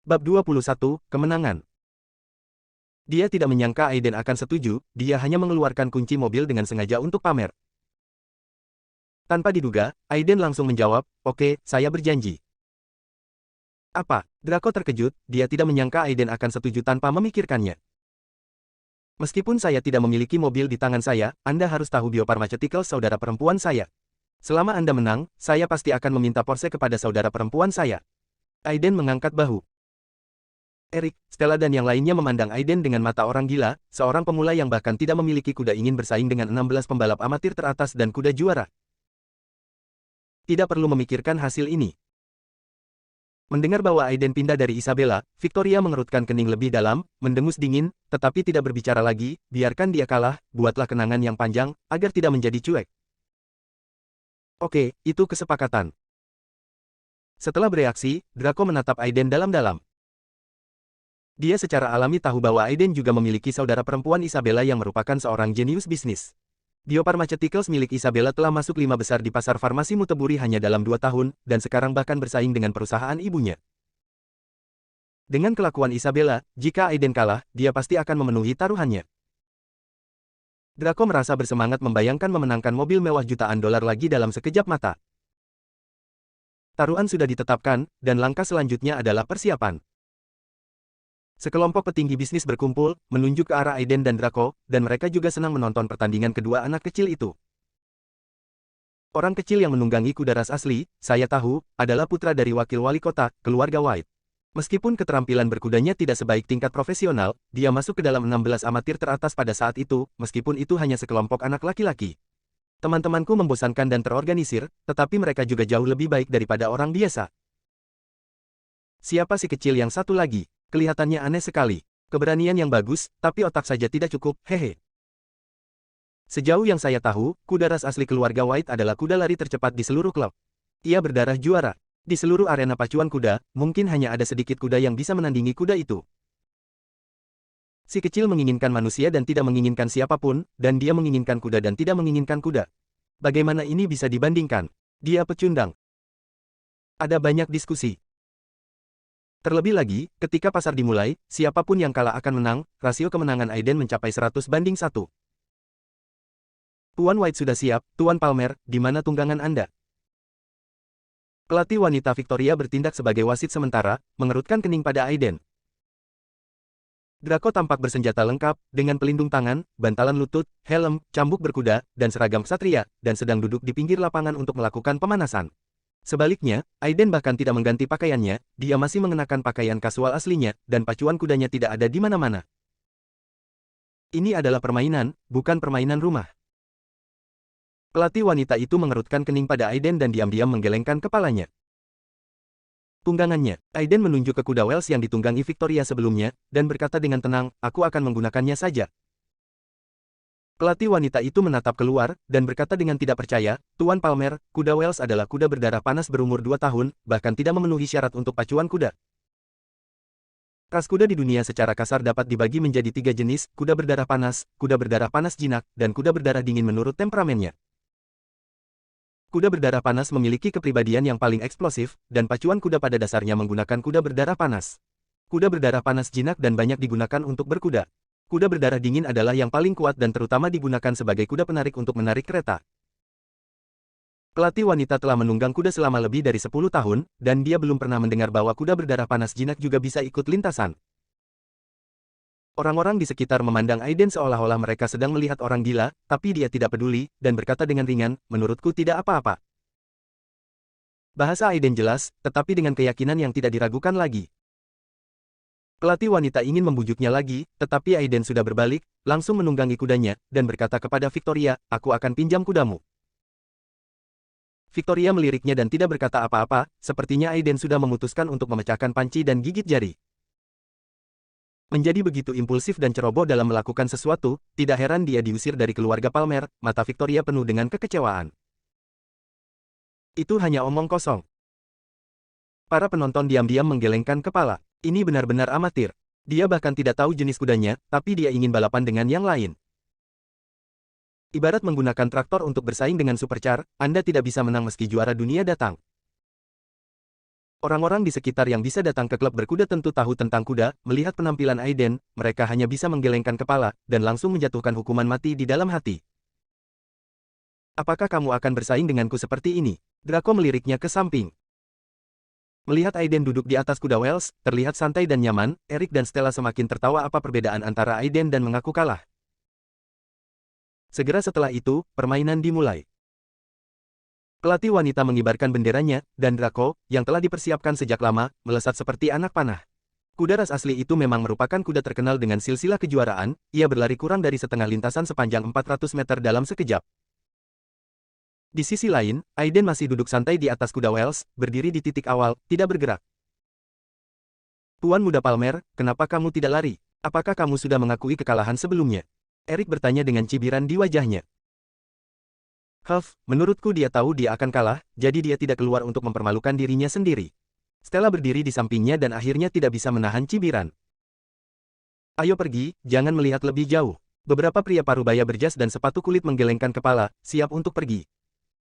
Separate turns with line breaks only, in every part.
Bab 21, Kemenangan. Dia tidak menyangka Aiden akan setuju, dia hanya mengeluarkan kunci mobil dengan sengaja untuk pamer. Tanpa diduga, Aiden langsung menjawab, "Oke, saya berjanji." Apa? Draco terkejut, dia tidak menyangka Aiden akan setuju tanpa memikirkannya. Meskipun saya tidak memiliki mobil di tangan saya, Anda harus tahu Biopharmaceuticals saudara perempuan saya. Selama Anda menang, saya pasti akan meminta Porsche kepada saudara perempuan saya. Aiden mengangkat bahu. Eric, Stella dan yang lainnya memandang Aiden dengan mata orang gila, seorang pemula yang bahkan tidak memiliki kuda ingin bersaing dengan 16 pembalap amatir teratas dan kuda juara. Tidak perlu memikirkan hasil ini. Mendengar bahwa Aiden pindah dari Isabella, Victoria mengerutkan kening lebih dalam, mendengus dingin, tetapi tidak berbicara lagi, biarkan dia kalah, buatlah kenangan yang panjang, agar tidak menjadi cuek. Oke, itu kesepakatan. Setelah bereaksi, Draco menatap Aiden dalam-dalam. Dia secara alami tahu bahwa Aiden juga memiliki saudara perempuan Isabella yang merupakan seorang jenius bisnis. Biopharmaceuticals milik Isabella telah masuk 5 besar di pasar farmasi Muteburi hanya dalam 2 tahun, dan sekarang bahkan bersaing dengan perusahaan ibunya. Dengan kelakuan Isabella, jika Aiden kalah, dia pasti akan memenuhi taruhannya. Draco merasa bersemangat membayangkan memenangkan mobil mewah jutaan dolar lagi dalam sekejap mata. Taruhan sudah ditetapkan, dan langkah selanjutnya adalah persiapan. Sekelompok petinggi bisnis berkumpul, menunjuk ke arah Aiden dan Draco, dan mereka juga senang menonton pertandingan kedua anak kecil itu. Orang kecil yang menunggangi kuda ras asli, saya tahu, adalah putra dari wakil wali kota, keluarga White. Meskipun keterampilan berkudanya tidak sebaik tingkat profesional, dia masuk ke dalam 16 amatir teratas pada saat itu, meskipun itu hanya sekelompok anak laki-laki. Teman-temanku membosankan dan terorganisir, tetapi mereka juga jauh lebih baik daripada orang biasa. Siapa si kecil yang satu lagi? Kelihatannya aneh sekali. Keberanian yang bagus, tapi otak saja tidak cukup, hehe. Sejauh yang saya tahu, kuda ras asli keluarga White adalah kuda lari tercepat di seluruh klub. Ia berdarah juara. Di seluruh arena pacuan kuda, mungkin hanya ada sedikit kuda yang bisa menandingi kuda itu. Si kecil menginginkan manusia dan tidak menginginkan siapapun, dan dia menginginkan kuda dan tidak menginginkan kuda. Bagaimana ini bisa dibandingkan? Dia pecundang. Ada banyak diskusi. Terlebih lagi, ketika pasar dimulai, siapapun yang kalah akan menang, rasio kemenangan Aiden mencapai 100-1. Tuan White sudah siap, Tuan Palmer, di mana tunggangan Anda? Pelatih wanita Victoria bertindak sebagai wasit sementara, mengerutkan kening pada Aiden. Draco tampak bersenjata lengkap, dengan pelindung tangan, bantalan lutut, helm, cambuk berkuda, dan seragam ksatria, dan sedang duduk di pinggir lapangan untuk melakukan pemanasan. Sebaliknya, Aiden bahkan tidak mengganti pakaiannya, dia masih mengenakan pakaian kasual aslinya, dan pacuan kudanya tidak ada di mana-mana. Ini adalah permainan, bukan permainan rumah. Pelatih wanita itu mengerutkan kening pada Aiden dan diam-diam menggelengkan kepalanya. Tunggangannya, Aiden menunjuk ke kuda Wells yang ditunggangi Victoria sebelumnya, dan berkata dengan tenang, "Aku akan menggunakannya saja." Pelatih wanita itu menatap keluar, dan berkata dengan tidak percaya, "Tuan Palmer, kuda Wells adalah kuda berdarah panas berumur 2 tahun, bahkan tidak memenuhi syarat untuk pacuan kuda." Ras kuda di dunia secara kasar dapat dibagi menjadi 3 jenis, kuda berdarah panas jinak, dan kuda berdarah dingin menurut temperamennya. Kuda berdarah panas memiliki kepribadian yang paling eksplosif, dan pacuan kuda pada dasarnya menggunakan kuda berdarah panas. Kuda berdarah panas jinak dan banyak digunakan untuk berkuda. Kuda berdarah dingin adalah yang paling kuat dan terutama digunakan sebagai kuda penarik untuk menarik kereta. Pelatih wanita telah menunggang kuda selama lebih dari 10 tahun, dan dia belum pernah mendengar bahwa kuda berdarah panas jinak juga bisa ikut lintasan. Orang-orang di sekitar memandang Aiden seolah-olah mereka sedang melihat orang gila, tapi dia tidak peduli, dan berkata dengan ringan, "Menurutku tidak apa-apa." Bahasa Aiden jelas, tetapi dengan keyakinan yang tidak diragukan lagi. Pelatih wanita ingin membujuknya lagi, tetapi Aiden sudah berbalik, langsung menunggangi kudanya, dan berkata kepada Victoria, "Aku akan pinjam kudamu." Victoria meliriknya dan tidak berkata apa-apa, sepertinya Aiden sudah memutuskan untuk memecahkan panci dan gigit jari. Menjadi begitu impulsif dan ceroboh dalam melakukan sesuatu, tidak heran dia diusir dari keluarga Palmer, mata Victoria penuh dengan kekecewaan. Itu hanya omong kosong. Para penonton diam-diam menggelengkan kepala. Ini benar-benar amatir. Dia bahkan tidak tahu jenis kudanya, tapi dia ingin balapan dengan yang lain. Ibarat menggunakan traktor untuk bersaing dengan supercar, Anda tidak bisa menang meski juara dunia datang. Orang-orang di sekitar yang bisa datang ke klub berkuda tentu tahu tentang kuda, melihat penampilan Aiden, mereka hanya bisa menggelengkan kepala, dan langsung menjatuhkan hukuman mati di dalam hati. Apakah kamu akan bersaing denganku seperti ini? Draco meliriknya ke samping. Melihat Aiden duduk di atas kuda Wells, terlihat santai dan nyaman, Eric dan Stella semakin tertawa apa perbedaan antara Aiden dan mengaku kalah. Segera setelah itu, permainan dimulai. Pelatih wanita mengibarkan benderanya, dan Draco, yang telah dipersiapkan sejak lama, melesat seperti anak panah. Kuda ras asli itu memang merupakan kuda terkenal dengan silsilah kejuaraan, ia berlari kurang dari setengah lintasan sepanjang 400 meter dalam sekejap. Di sisi lain, Aiden masih duduk santai di atas kuda Wells, berdiri di titik awal, tidak bergerak. Tuan Muda Palmer, kenapa kamu tidak lari? Apakah kamu sudah mengakui kekalahan sebelumnya? Eric bertanya dengan cibiran di wajahnya. Menurutku dia tahu dia akan kalah, jadi dia tidak keluar untuk mempermalukan dirinya sendiri. Stella berdiri di sampingnya dan akhirnya tidak bisa menahan cibiran. Ayo pergi, jangan melihat lebih jauh. Beberapa pria parubaya berjas dan sepatu kulit menggelengkan kepala, siap untuk pergi.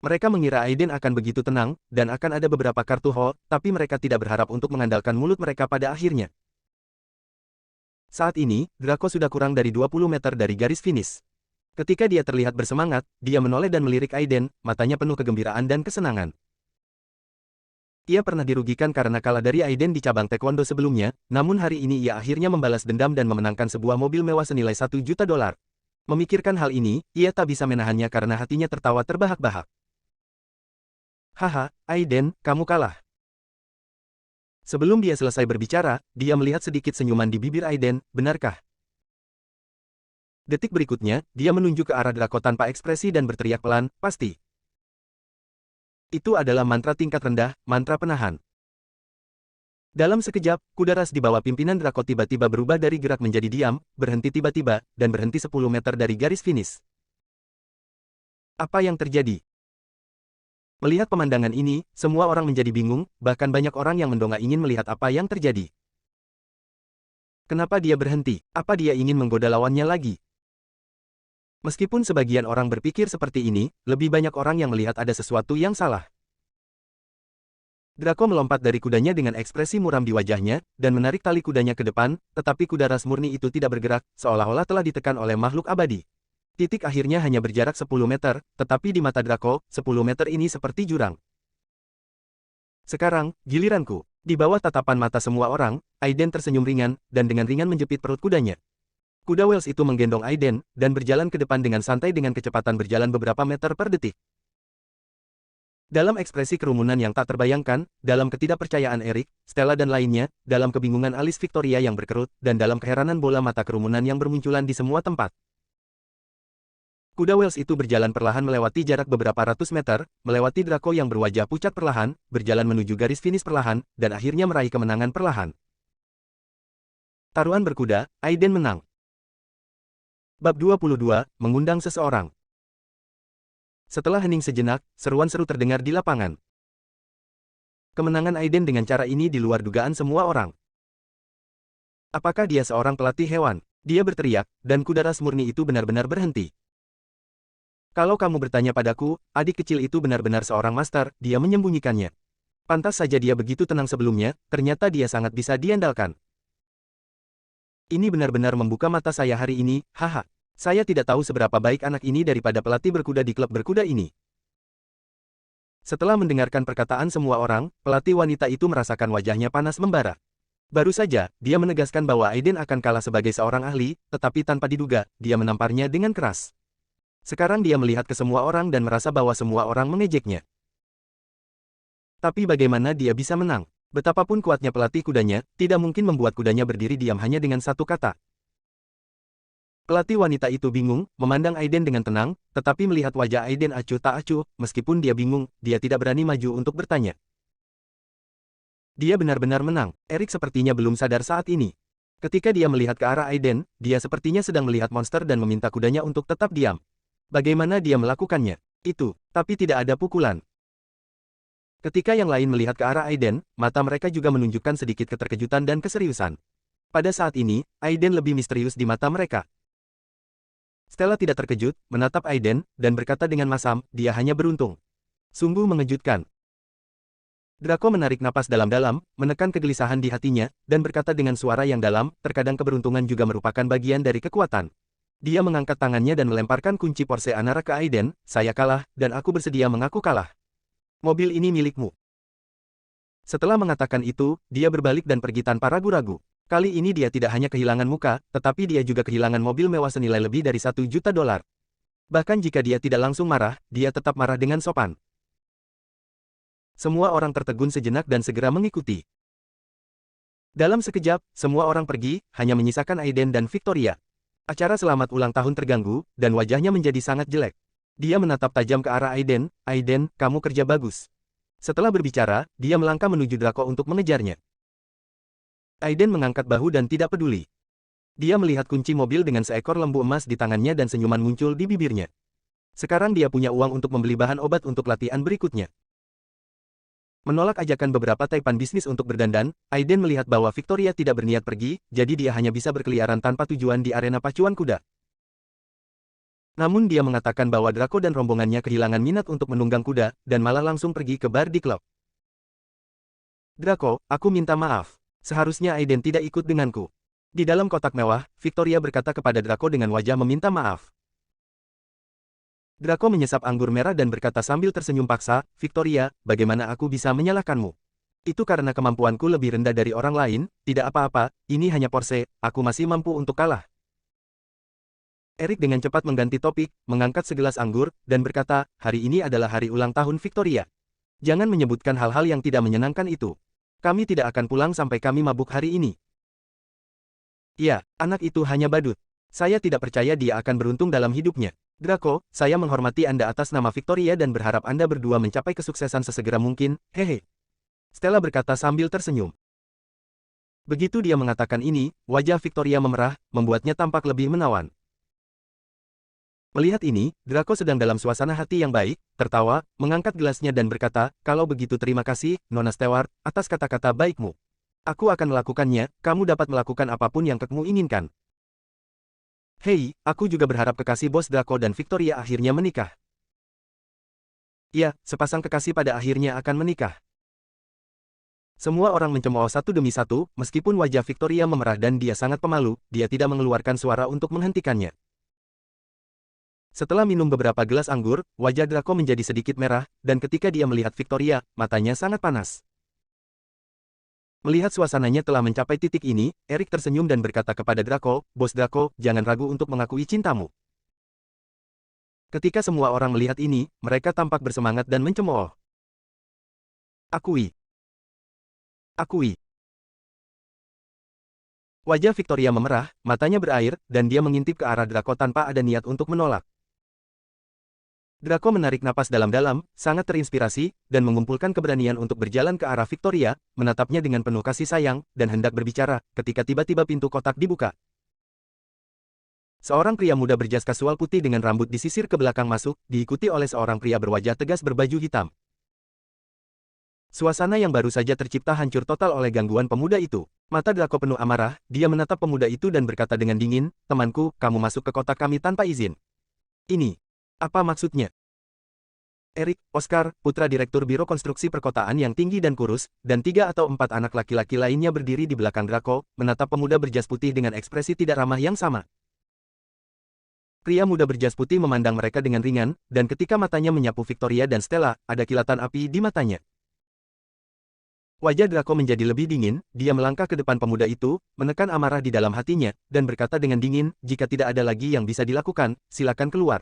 Mereka mengira Aiden akan begitu tenang, dan akan ada beberapa kartu hole, tapi mereka tidak berharap untuk mengandalkan mulut mereka pada akhirnya. Saat ini, Draco sudah kurang dari 20 meter dari garis finish. Ketika dia terlihat bersemangat, dia menoleh dan melirik Aiden, matanya penuh kegembiraan dan kesenangan. Ia pernah dirugikan karena kalah dari Aiden di cabang taekwondo sebelumnya, namun hari ini ia akhirnya membalas dendam dan memenangkan sebuah mobil mewah senilai $1 juta. Memikirkan hal ini, ia tak bisa menahannya karena hatinya tertawa terbahak-bahak. Haha, Aiden, kamu kalah. Sebelum dia selesai berbicara, dia melihat sedikit senyuman di bibir Aiden, benarkah? Detik berikutnya, dia menunjuk ke arah Draco tanpa ekspresi dan berteriak pelan, pasti. Itu adalah mantra tingkat rendah, mantra penahan. Dalam sekejap, kuda ras di bawah pimpinan Draco tiba-tiba berubah dari gerak menjadi diam, berhenti tiba-tiba, dan berhenti 10 meter dari garis finish. Apa yang terjadi? Melihat pemandangan ini, semua orang menjadi bingung, bahkan banyak orang yang mendongak ingin melihat apa yang terjadi. Kenapa dia berhenti? Apa dia ingin menggoda lawannya lagi? Meskipun sebagian orang berpikir seperti ini, lebih banyak orang yang melihat ada sesuatu yang salah. Draco melompat dari kudanya dengan ekspresi muram di wajahnya, dan menarik tali kudanya ke depan, tetapi kuda ras murni itu tidak bergerak, seolah-olah telah ditekan oleh makhluk abadi. Titik akhirnya hanya berjarak 10 meter, tetapi di mata Draco, 10 meter ini seperti jurang. Sekarang, giliranku. Di bawah tatapan mata semua orang, Aiden tersenyum ringan, dan dengan ringan menjepit perut kudanya. Kuda Wells itu menggendong Aiden, dan berjalan ke depan dengan santai dengan kecepatan berjalan beberapa meter per detik. Dalam ekspresi kerumunan yang tak terbayangkan, dalam ketidakpercayaan Eric, Stella dan lainnya, dalam kebingungan alis Victoria yang berkerut, dan dalam keheranan bola mata kerumunan yang bermunculan di semua tempat. Kuda Wells itu berjalan perlahan melewati jarak beberapa ratus meter, melewati Draco yang berwajah pucat perlahan, berjalan menuju garis finish perlahan, dan akhirnya meraih kemenangan perlahan. Taruhan berkuda, Aiden menang. Bab 22, mengundang seseorang. Setelah hening sejenak, seruan seru terdengar di lapangan. Kemenangan Aiden dengan cara ini di luar dugaan semua orang. Apakah dia seorang pelatih hewan? Dia berteriak, dan kuda ras murni itu benar-benar berhenti. Kalau kamu bertanya padaku, adik kecil itu benar-benar seorang master, dia menyembunyikannya. Pantas saja dia begitu tenang sebelumnya, ternyata dia sangat bisa diandalkan. Ini benar-benar membuka mata saya hari ini, haha. Saya tidak tahu seberapa baik anak ini daripada pelatih berkuda di klub berkuda ini. Setelah mendengarkan perkataan semua orang, pelatih wanita itu merasakan wajahnya panas membara. Baru saja, dia menegaskan bahwa Aiden akan kalah sebagai seorang ahli, tetapi tanpa diduga, dia menamparnya dengan keras. Sekarang dia melihat ke semua orang dan merasa bahwa semua orang mengejeknya. Tapi bagaimana dia bisa menang? Betapapun kuatnya pelatih kudanya, tidak mungkin membuat kudanya berdiri diam hanya dengan satu kata. Pelatih wanita itu bingung, memandang Aiden dengan tenang, tetapi melihat wajah Aiden acuh tak acuh, meskipun dia bingung, dia tidak berani maju untuk bertanya. Dia benar-benar menang. Eric sepertinya belum sadar saat ini. Ketika dia melihat ke arah Aiden, dia sepertinya sedang melihat monster dan meminta kudanya untuk tetap diam. Bagaimana dia melakukannya? Itu, tapi tidak ada pukulan. Ketika yang lain melihat ke arah Aiden, mata mereka juga menunjukkan sedikit keterkejutan dan keseriusan. Pada saat ini, Aiden lebih misterius di mata mereka. Stella tidak terkejut, menatap Aiden, dan berkata dengan masam, dia hanya beruntung. Sungguh mengejutkan. Draco menarik napas dalam-dalam, menekan kegelisahan di hatinya, dan berkata dengan suara yang dalam, terkadang keberuntungan juga merupakan bagian dari kekuatan. Dia mengangkat tangannya dan melemparkan kunci Porsche Anara ke Aiden, saya kalah, dan aku bersedia mengaku kalah. Mobil ini milikmu. Setelah mengatakan itu, dia berbalik dan pergi tanpa ragu-ragu. Kali ini dia tidak hanya kehilangan muka, tetapi dia juga kehilangan mobil mewah senilai lebih dari $1 juta. Bahkan jika dia tidak langsung marah, dia tetap marah dengan sopan. Semua orang tertegun sejenak dan segera mengikuti. Dalam sekejap, semua orang pergi, hanya menyisakan Aiden dan Victoria. Acara selamat ulang tahun terganggu, dan wajahnya menjadi sangat jelek. Dia menatap tajam ke arah Aiden, Aiden, kamu kerja bagus. Setelah berbicara, dia melangkah menuju Draco untuk mengejarnya. Aiden mengangkat bahu dan tidak peduli. Dia melihat kunci mobil dengan seekor lembu emas di tangannya dan senyuman muncul di bibirnya. Sekarang dia punya uang untuk membeli bahan obat untuk latihan berikutnya. Menolak ajakan beberapa taipan bisnis untuk berdandan, Aiden melihat bahwa Victoria tidak berniat pergi, jadi dia hanya bisa berkeliaran tanpa tujuan di arena pacuan kuda. Namun dia mengatakan bahwa Draco dan rombongannya kehilangan minat untuk menunggang kuda, dan malah langsung pergi ke bar di klub. Draco, aku minta maaf. Seharusnya Aiden tidak ikut denganku. Di dalam kotak mewah, Victoria berkata kepada Draco dengan wajah meminta maaf. Draco menyesap anggur merah dan berkata sambil tersenyum paksa, Victoria, bagaimana aku bisa menyalahkanmu? Itu karena kemampuanku lebih rendah dari orang lain, tidak apa-apa, ini hanya Porsche, aku masih mampu untuk kalah. Eric dengan cepat mengganti topik, mengangkat segelas anggur, dan berkata, hari ini adalah hari ulang tahun Victoria. Jangan menyebutkan hal-hal yang tidak menyenangkan itu. Kami tidak akan pulang sampai kami mabuk hari ini. Ya, anak itu hanya badut. Saya tidak percaya dia akan beruntung dalam hidupnya. Draco, saya menghormati Anda atas nama Victoria dan berharap Anda berdua mencapai kesuksesan sesegera mungkin, hehe. Stella berkata sambil tersenyum. Begitu dia mengatakan ini, wajah Victoria memerah, membuatnya tampak lebih menawan. Melihat ini, Draco sedang dalam suasana hati yang baik, tertawa, mengangkat gelasnya dan berkata, kalau begitu terima kasih, Nona Stewart, atas kata-kata baikmu. Aku akan melakukannya, kamu dapat melakukan apapun yang kamu inginkan. Hei, aku juga berharap kekasih bos Draco dan Victoria akhirnya menikah. Ya, sepasang kekasih pada akhirnya akan menikah. Semua orang mencemooh satu demi satu, meskipun wajah Victoria memerah dan dia sangat pemalu, dia tidak mengeluarkan suara untuk menghentikannya. Setelah minum beberapa gelas anggur, wajah Draco menjadi sedikit merah, dan ketika dia melihat Victoria, matanya sangat panas. Melihat suasananya telah mencapai titik ini, Eric tersenyum dan berkata kepada Draco, Bos Draco, jangan ragu untuk mengakui cintamu. Ketika semua orang melihat ini, mereka tampak bersemangat dan mencemooh. Akui. Akui. Wajah Victoria memerah, matanya berair, dan dia mengintip ke arah Draco tanpa ada niat untuk menolak. Draco menarik napas dalam-dalam, sangat terinspirasi, dan mengumpulkan keberanian untuk berjalan ke arah Victoria, menatapnya dengan penuh kasih sayang, dan hendak berbicara, ketika tiba-tiba pintu kotak dibuka. Seorang pria muda berjas kasual putih dengan rambut disisir ke belakang masuk, diikuti oleh seorang pria berwajah tegas berbaju hitam. Suasana yang baru saja tercipta hancur total oleh gangguan pemuda itu. Mata Draco penuh amarah, dia menatap pemuda itu dan berkata dengan dingin, temanku, kamu masuk ke kotak kami tanpa izin. Ini. Apa maksudnya? Eric, Oscar, putra Direktur Biro Konstruksi Perkotaan yang tinggi dan kurus, dan 3 atau 4 anak laki-laki lainnya berdiri di belakang Draco, menatap pemuda berjas putih dengan ekspresi tidak ramah yang sama. Pria muda berjas putih memandang mereka dengan ringan, dan ketika matanya menyapu Victoria dan Stella, ada kilatan api di matanya. Wajah Draco menjadi lebih dingin, dia melangkah ke depan pemuda itu, menekan amarah di dalam hatinya, dan berkata dengan dingin, jika tidak ada lagi yang bisa dilakukan, silakan keluar.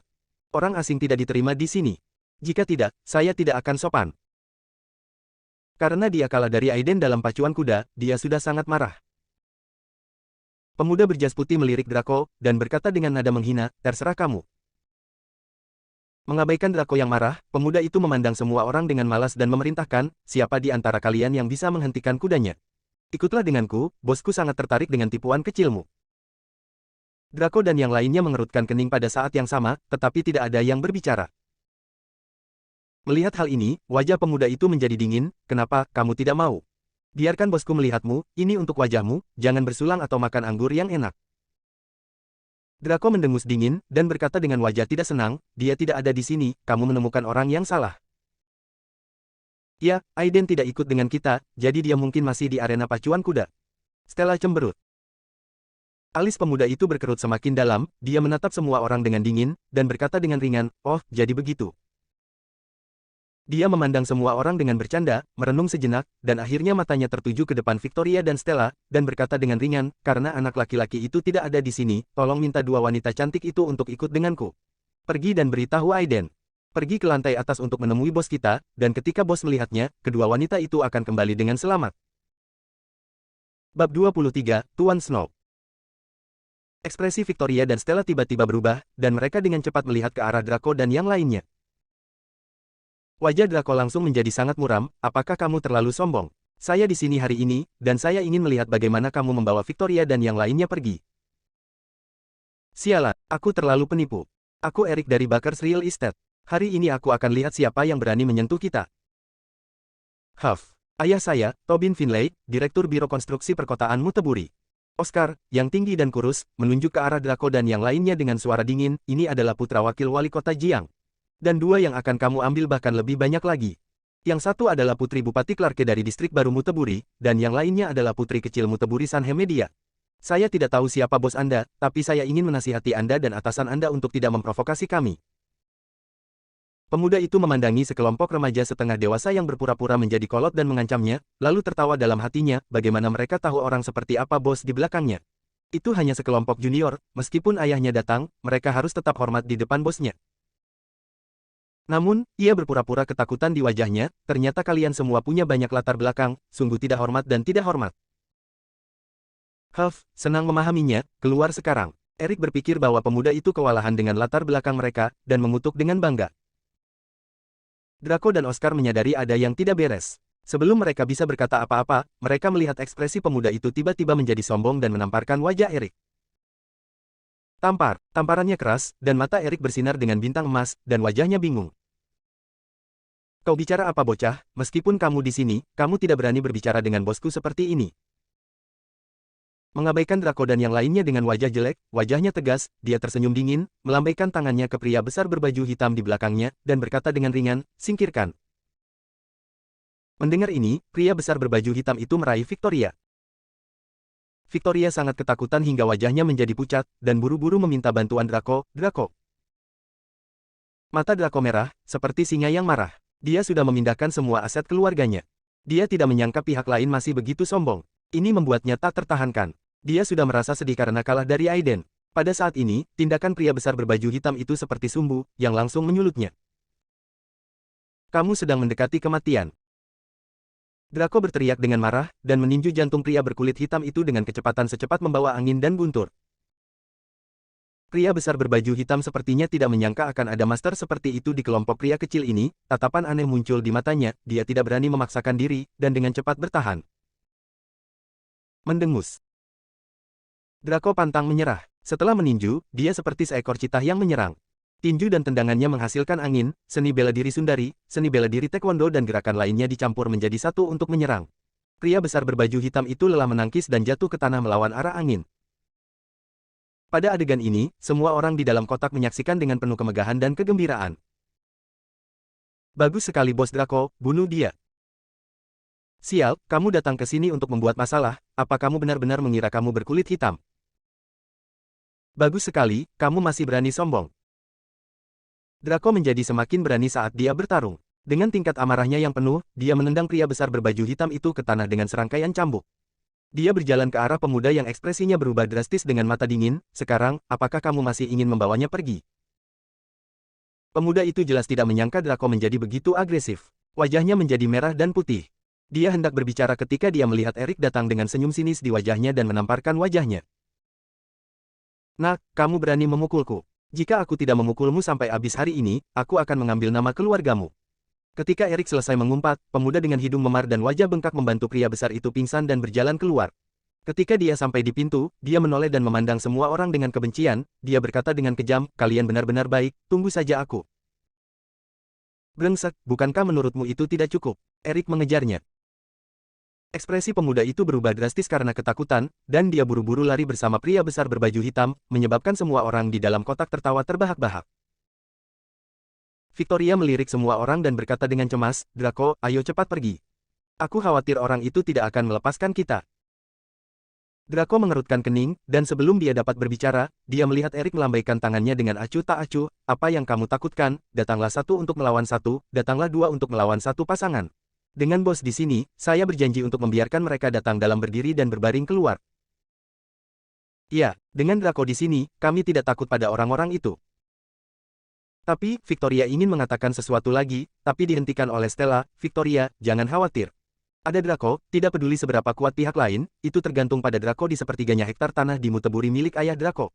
Orang asing tidak diterima di sini. Jika tidak, saya tidak akan sopan. Karena dia kalah dari Aiden dalam pacuan kuda, dia sudah sangat marah. Pemuda berjas putih melirik Draco, dan berkata dengan nada menghina, terserah kamu. Mengabaikan Draco yang marah, pemuda itu memandang semua orang dengan malas dan memerintahkan, siapa di antara kalian yang bisa menghentikan kudanya? Ikutlah denganku, bosku sangat tertarik dengan tipuan kecilmu. Draco dan yang lainnya mengerutkan kening pada saat yang sama, tetapi tidak ada yang berbicara. Melihat hal ini, wajah pemuda itu menjadi dingin, kenapa, kamu tidak mau? Biarkan bosku melihatmu, ini untuk wajahmu, jangan bersulang atau makan anggur yang enak. Draco mendengus dingin, dan berkata dengan wajah tidak senang, dia tidak ada di sini, kamu menemukan orang yang salah. Ya, Aiden tidak ikut dengan kita, jadi dia mungkin masih di arena pacuan kuda. Stella cemberut. Alis pemuda itu berkerut semakin dalam, dia menatap semua orang dengan dingin, dan berkata dengan ringan, "Oh, jadi begitu." Dia memandang semua orang dengan bercanda, merenung sejenak, dan akhirnya matanya tertuju ke depan Victoria dan Stella, dan berkata dengan ringan, "Karena anak laki-laki itu tidak ada di sini, tolong minta dua wanita cantik itu untuk ikut denganku. Pergi dan beritahu Aiden. Pergi ke lantai atas untuk menemui bos kita, dan ketika bos melihatnya, kedua wanita itu akan kembali dengan selamat." Bab 23, Tuan Snow. Ekspresi Victoria dan Stella tiba-tiba berubah, dan mereka dengan cepat melihat ke arah Draco dan yang lainnya. Wajah Draco langsung menjadi sangat muram. "Apakah kamu terlalu sombong? Saya di sini hari ini, dan saya ingin melihat bagaimana kamu membawa Victoria dan yang lainnya pergi." "Sialan, aku terlalu penipu. Aku Eric dari Bakers Real Estate. Hari ini aku akan lihat siapa yang berani menyentuh kita." "Huff, ayah saya, Tobin Finlay, Direktur Biro Konstruksi Perkotaan Muteburi." Oscar, yang tinggi dan kurus, menunjuk ke arah Draco dan yang lainnya dengan suara dingin, "Ini adalah putra wakil wali kota Jiang. Dan dua yang akan kamu ambil bahkan lebih banyak lagi. Yang satu adalah putri Bupati Clarke dari distrik baru Muteburi, dan yang lainnya adalah putri kecil Muteburi Sanhe Media. Saya tidak tahu siapa bos Anda, tapi saya ingin menasihati Anda dan atasan Anda untuk tidak memprovokasi kami." Pemuda itu memandangi sekelompok remaja setengah dewasa yang berpura-pura menjadi kolot dan mengancamnya, lalu tertawa dalam hatinya, bagaimana mereka tahu orang seperti apa bos di belakangnya. Itu hanya sekelompok junior, meskipun ayahnya datang, mereka harus tetap hormat di depan bosnya. Namun, ia berpura-pura ketakutan di wajahnya, "Ternyata kalian semua punya banyak latar belakang, sungguh tidak hormat dan tidak hormat." Huff, senang memahaminya, keluar sekarang. Eric berpikir bahwa pemuda itu kewalahan dengan latar belakang mereka, dan mengutuk dengan bangga. Draco dan Oscar menyadari ada yang tidak beres. Sebelum mereka bisa berkata apa-apa, mereka melihat ekspresi pemuda itu tiba-tiba menjadi sombong dan menamparkan wajah Eric. Tamparannya keras, dan mata Eric bersinar dengan bintang emas, dan wajahnya bingung. "Kau bicara apa bocah? Meskipun kamu di sini, kamu tidak berani berbicara dengan bosku seperti ini." Mengabaikan Draco dan yang lainnya dengan wajah jelek, wajahnya tegas, dia tersenyum dingin, melambaikan tangannya ke pria besar berbaju hitam di belakangnya, dan berkata dengan ringan, "Singkirkan." Mendengar ini, pria besar berbaju hitam itu meraih Victoria. Victoria sangat ketakutan hingga wajahnya menjadi pucat, dan buru-buru meminta bantuan Draco. Mata Draco merah, seperti singa yang marah. Dia sudah memindahkan semua aset keluarganya. Dia tidak menyangka pihak lain masih begitu sombong. Ini membuatnya tak tertahankan. Dia sudah merasa sedih karena kalah dari Aiden. Pada saat ini, tindakan pria besar berbaju hitam itu seperti sumbu, yang langsung menyulutnya. "Kamu sedang mendekati kematian." Draco berteriak dengan marah, dan meninju jantung pria berkulit hitam itu dengan kecepatan secepat membawa angin dan guntur. Pria besar berbaju hitam sepertinya tidak menyangka akan ada master seperti itu di kelompok pria kecil ini, tatapan aneh muncul di matanya, dia tidak berani memaksakan diri, dan dengan cepat bertahan. Mendengus. Draco pantang menyerah. Setelah meninju, dia seperti seekor citah yang menyerang. Tinju dan tendangannya menghasilkan angin, seni bela diri Sundari, seni bela diri Taekwondo dan gerakan lainnya dicampur menjadi satu untuk menyerang. Pria besar berbaju hitam itu lelah menangkis dan jatuh ke tanah melawan arah angin. Pada adegan ini, semua orang di dalam kotak menyaksikan dengan penuh kemegahan dan kegembiraan. "Bagus sekali bos Draco, bunuh dia." "Sial, kamu datang ke sini untuk membuat masalah, apa kamu benar-benar mengira kamu berkulit hitam?" "Bagus sekali, kamu masih berani sombong." Draco menjadi semakin berani saat dia bertarung. Dengan tingkat amarahnya yang penuh, dia menendang pria besar berbaju hitam itu ke tanah dengan serangkaian cambuk. Dia berjalan ke arah pemuda yang ekspresinya berubah drastis dengan mata dingin. "Sekarang, apakah kamu masih ingin membawanya pergi?" Pemuda itu jelas tidak menyangka Draco menjadi begitu agresif. Wajahnya menjadi merah dan putih. Dia hendak berbicara ketika dia melihat Eric datang dengan senyum sinis di wajahnya dan menamparkan wajahnya. "Nak, kamu berani memukulku. Jika aku tidak memukulmu sampai habis hari ini, aku akan mengambil nama keluargamu." Ketika Eric selesai mengumpat, pemuda dengan hidung memar dan wajah bengkak membantu pria besar itu pingsan dan berjalan keluar. Ketika dia sampai di pintu, dia menoleh dan memandang semua orang dengan kebencian. Dia berkata dengan kejam, "Kalian benar-benar baik, tunggu saja aku." "Brengsek, bukankah menurutmu itu tidak cukup?" Eric mengejarnya. Ekspresi pemuda itu berubah drastis karena ketakutan, dan dia buru-buru lari bersama pria besar berbaju hitam, menyebabkan semua orang di dalam kotak tertawa terbahak-bahak. Victoria melirik semua orang dan berkata dengan cemas, Draco, ayo cepat pergi. Aku khawatir orang itu tidak akan melepaskan kita. Draco mengerutkan kening, dan sebelum dia dapat berbicara, dia melihat Erik melambaikan tangannya dengan acuh tak acuh, apa yang kamu takutkan, datanglah satu untuk melawan satu, datanglah dua untuk melawan satu pasangan. Dengan bos di sini, saya berjanji untuk membiarkan mereka datang dalam berdiri dan berbaring keluar. Ya, dengan Draco di sini, kami tidak takut pada orang-orang itu. Tapi, Victoria ingin mengatakan sesuatu lagi, tapi dihentikan oleh Stella. Victoria, jangan khawatir. Ada Draco, tidak peduli seberapa kuat pihak lain, itu tergantung pada Draco di sepertiganya hektar tanah di Muteburi milik ayah Draco.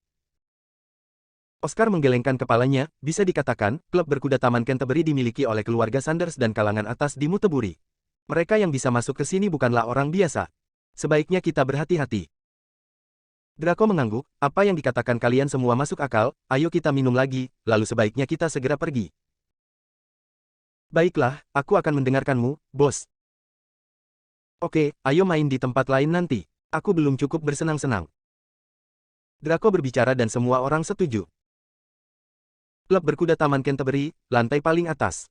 Oscar menggelengkan kepalanya, bisa dikatakan, klub berkuda Taman Canterbury dimiliki oleh keluarga Sanders dan kalangan atas di Muteburi. Mereka yang bisa masuk ke sini bukanlah orang biasa. Sebaiknya kita berhati-hati. Draco mengangguk, apa yang dikatakan kalian semua masuk akal, ayo kita minum lagi, lalu sebaiknya kita segera pergi. Baiklah, aku akan mendengarkanmu, bos. Oke, ayo main di tempat lain nanti. Aku belum cukup bersenang-senang. Draco berbicara dan semua orang setuju. Klub berkuda Taman Canterbury, lantai paling atas.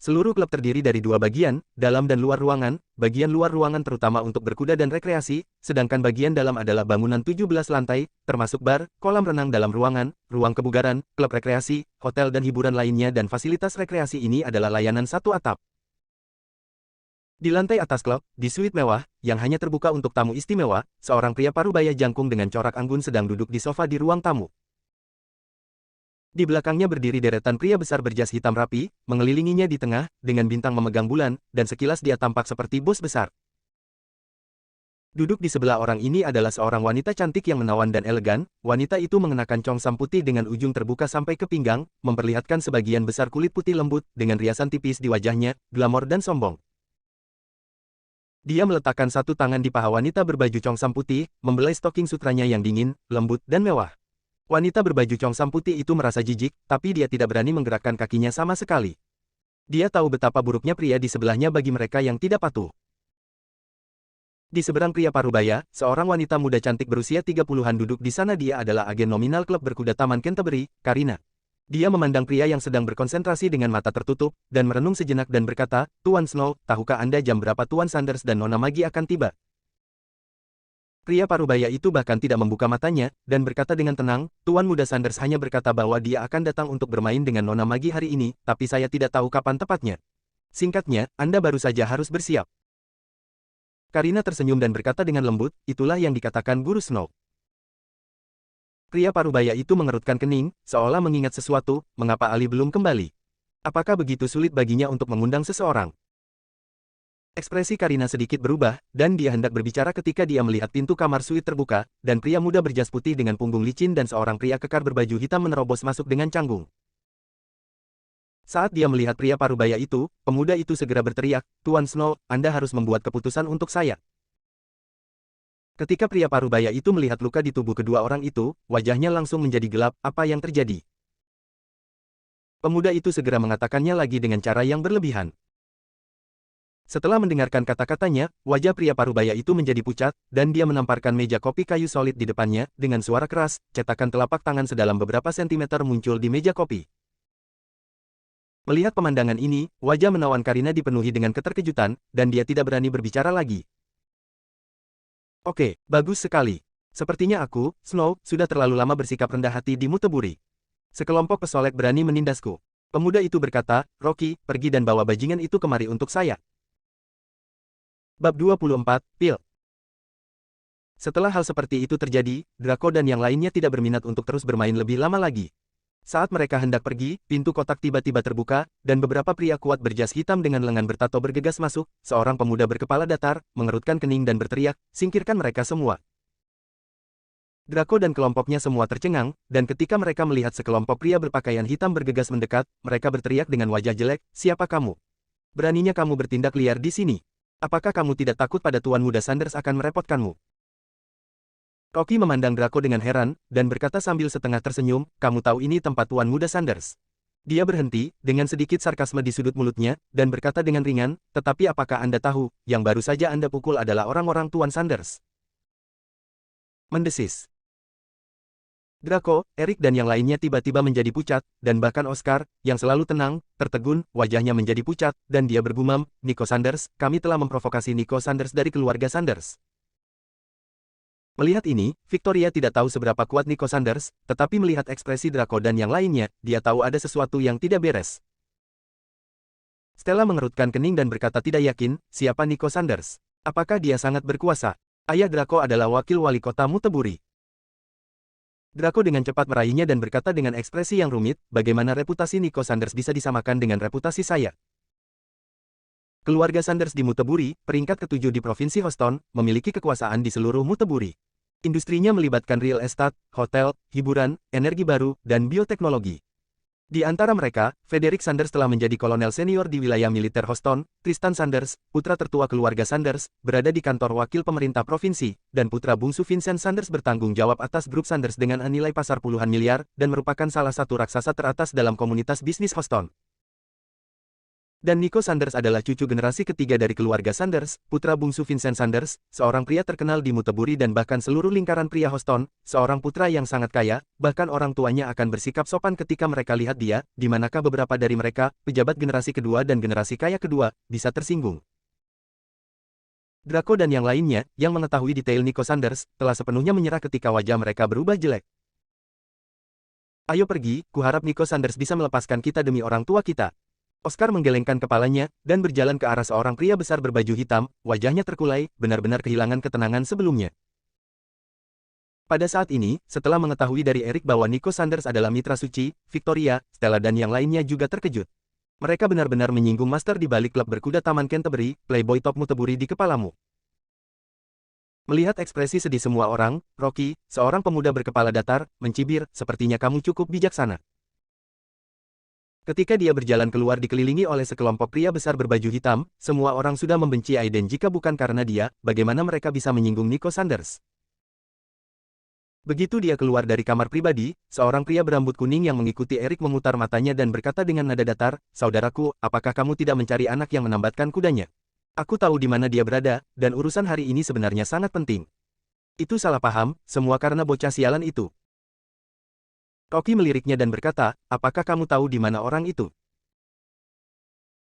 Seluruh klub terdiri dari dua bagian, dalam dan luar ruangan, bagian luar ruangan terutama untuk berkuda dan rekreasi, sedangkan bagian dalam adalah bangunan 17 lantai, termasuk bar, kolam renang dalam ruangan, ruang kebugaran, klub rekreasi, hotel dan hiburan lainnya dan fasilitas rekreasi ini adalah layanan satu atap. Di lantai atas klub, di suite mewah, yang hanya terbuka untuk tamu istimewa, seorang pria parubaya jangkung dengan corak anggun sedang duduk di sofa di ruang tamu. Di belakangnya berdiri deretan pria besar berjas hitam rapi, mengelilinginya di tengah, dengan bintang memegang bulan, dan sekilas dia tampak seperti bos besar. Duduk di sebelah orang ini adalah seorang wanita cantik yang menawan dan elegan, wanita itu mengenakan congsam putih dengan ujung terbuka sampai ke pinggang, memperlihatkan sebagian besar kulit putih lembut, dengan riasan tipis di wajahnya, glamor dan sombong. Dia meletakkan satu tangan di paha wanita berbaju congsam putih, membelai stoking sutranya yang dingin, lembut, dan mewah. Wanita berbaju congsam putih itu merasa jijik, tapi dia tidak berani menggerakkan kakinya sama sekali. Dia tahu betapa buruknya pria di sebelahnya bagi mereka yang tidak patuh. Di seberang pria parubaya, seorang wanita muda cantik berusia 30-an duduk di sana. Dia adalah agen nominal klub berkuda Taman Canterbury, Karina. Dia memandang pria yang sedang berkonsentrasi dengan mata tertutup, dan merenung sejenak dan berkata, Tuan Snow, tahukah Anda jam berapa Tuan Sanders dan Nona Maggie akan tiba? Pria parubaya itu bahkan tidak membuka matanya, dan berkata dengan tenang, Tuan Muda Sanders hanya berkata bahwa dia akan datang untuk bermain dengan Nona Maggie hari ini, tapi saya tidak tahu kapan tepatnya. Singkatnya, Anda baru saja harus bersiap. Karina tersenyum dan berkata dengan lembut, itulah yang dikatakan Guru Snow. Pria parubaya itu mengerutkan kening, seolah mengingat sesuatu, mengapa Ali belum kembali? Apakah begitu sulit baginya untuk mengundang seseorang? Ekspresi Karina sedikit berubah, dan dia hendak berbicara ketika dia melihat pintu kamar suite terbuka, dan pria muda berjas putih dengan punggung licin dan seorang pria kekar berbaju hitam menerobos masuk dengan canggung. Saat dia melihat pria parubaya itu, pemuda itu segera berteriak, Tuan Snow, Anda harus membuat keputusan untuk saya. Ketika pria parubaya itu melihat luka di tubuh kedua orang itu, wajahnya langsung menjadi gelap, apa yang terjadi? Pemuda itu segera mengatakannya lagi dengan cara yang berlebihan. Setelah mendengarkan kata-katanya, wajah pria parubaya itu menjadi pucat, dan dia menamparkan meja kopi kayu solid di depannya, dengan suara keras, cetakan telapak tangan sedalam beberapa sentimeter muncul di meja kopi. Melihat pemandangan ini, wajah menawan Karina dipenuhi dengan keterkejutan, dan dia tidak berani berbicara lagi. Oke, bagus sekali. Sepertinya aku, Snow, sudah terlalu lama bersikap rendah hati di Muteburi. Sekelompok pesolek berani menindasku. Pemuda itu berkata, Rocky, pergi dan bawa bajingan itu kemari untuk saya. Bab 24, Pil. Setelah hal seperti itu terjadi, Draco dan yang lainnya tidak berminat untuk terus bermain lebih lama lagi. Saat mereka hendak pergi, pintu kotak tiba-tiba terbuka, dan beberapa pria kuat berjas hitam dengan lengan bertato bergegas masuk, seorang pemuda berkepala datar, mengerutkan kening dan berteriak, singkirkan mereka semua. Draco dan kelompoknya semua tercengang, dan ketika mereka melihat sekelompok pria berpakaian hitam bergegas mendekat, mereka berteriak dengan wajah jelek, siapa kamu? Beraninya kamu bertindak liar di sini. Apakah kamu tidak takut pada Tuan Muda Sanders akan merepotkanmu? Rocky memandang Draco dengan heran, dan berkata sambil setengah tersenyum, kamu tahu ini tempat Tuan Muda Sanders. Dia berhenti, dengan sedikit sarkasme di sudut mulutnya, dan berkata dengan ringan, tetapi apakah Anda tahu, yang baru saja Anda pukul adalah orang-orang Tuan Sanders? Mendesis. Draco, Eric dan yang lainnya tiba-tiba menjadi pucat, dan bahkan Oscar, yang selalu tenang, tertegun, wajahnya menjadi pucat, dan dia bergumam, Nico Sanders, kami telah memprovokasi Nico Sanders dari keluarga Sanders. Melihat ini, Victoria tidak tahu seberapa kuat Nico Sanders, tetapi melihat ekspresi Draco dan yang lainnya, dia tahu ada sesuatu yang tidak beres. Stella mengerutkan kening dan berkata tidak yakin, siapa Nico Sanders? Apakah dia sangat berkuasa? Ayah Draco adalah wakil wali kota Muteburi. Draco dengan cepat meraihnya dan berkata dengan ekspresi yang rumit, bagaimana reputasi Nico Sanders bisa disamakan dengan reputasi saya? Keluarga Sanders di Muteburi, peringkat ketujuh di Provinsi Houston, memiliki kekuasaan di seluruh Muteburi. Industrinya melibatkan real estate, hotel, hiburan, energi baru, dan bioteknologi. Di antara mereka, Frederick Sanders telah menjadi kolonel senior di wilayah militer Houston, Tristan Sanders, putra tertua keluarga Sanders, berada di kantor wakil pemerintah provinsi, dan putra bungsu Vincent Sanders bertanggung jawab atas grup Sanders dengan nilai pasar puluhan miliar, dan merupakan salah satu raksasa teratas dalam komunitas bisnis Houston. Dan Nico Sanders adalah cucu generasi ketiga dari keluarga Sanders, putra bungsu Vincent Sanders, seorang pria terkenal di Muteburi dan bahkan seluruh lingkaran pria Houston, seorang putra yang sangat kaya, bahkan orang tuanya akan bersikap sopan ketika mereka lihat dia, di manakah beberapa dari mereka, pejabat generasi kedua dan generasi kaya kedua, bisa tersinggung. Draco dan yang lainnya, yang mengetahui detail Nico Sanders, telah sepenuhnya menyerah ketika wajah mereka berubah jelek. Ayo pergi, kuharap Nico Sanders bisa melepaskan kita demi orang tua kita. Oscar menggelengkan kepalanya, dan berjalan ke arah seorang pria besar berbaju hitam, wajahnya terkulai, benar-benar kehilangan ketenangan sebelumnya. Pada saat ini, setelah mengetahui dari Eric bahwa Nico Sanders adalah mitra suci, Victoria, Stella dan yang lainnya juga terkejut. Mereka benar-benar menyinggung master di balik klub berkuda Taman Canterbury, Playboy Top Muteburi di kepalamu. Melihat ekspresi sedih semua orang, Rocky, seorang pemuda berkepala datar, mencibir, sepertinya kamu cukup bijaksana. Ketika dia berjalan keluar dikelilingi oleh sekelompok pria besar berbaju hitam, semua orang sudah membenci Aiden jika bukan karena dia, bagaimana mereka bisa menyinggung Nico Sanders. Begitu dia keluar dari kamar pribadi, seorang pria berambut kuning yang mengikuti Eric memutar matanya dan berkata dengan nada datar, saudaraku, apakah kamu tidak mencari anak yang menambatkan kudanya? Aku tahu di mana dia berada, dan urusan hari ini sebenarnya sangat penting. Itu salah paham, semua karena bocah sialan itu. Rocky meliriknya dan berkata, apakah kamu tahu di mana orang itu?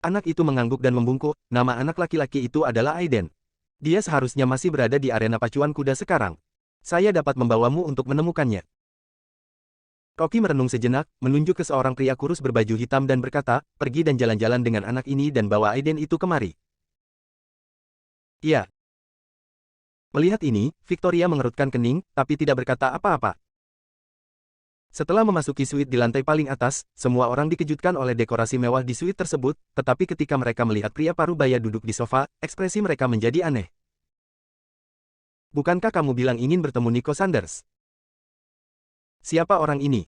Anak itu mengangguk dan membungkuk, nama anak laki-laki itu adalah Aiden. Dia seharusnya masih berada di arena pacuan kuda sekarang. Saya dapat membawamu untuk menemukannya. Rocky merenung sejenak, menunjuk ke seorang pria kurus berbaju hitam dan berkata, pergi dan jalan-jalan dengan anak ini dan bawa Aiden itu kemari. Iya. Melihat ini, Victoria mengerutkan kening, tapi tidak berkata apa-apa. Setelah memasuki suite di lantai paling atas, semua orang dikejutkan oleh dekorasi mewah di suite tersebut, tetapi ketika mereka melihat pria parubaya duduk di sofa, ekspresi mereka menjadi aneh. Bukankah kamu bilang ingin bertemu Nico Sanders? Siapa orang ini?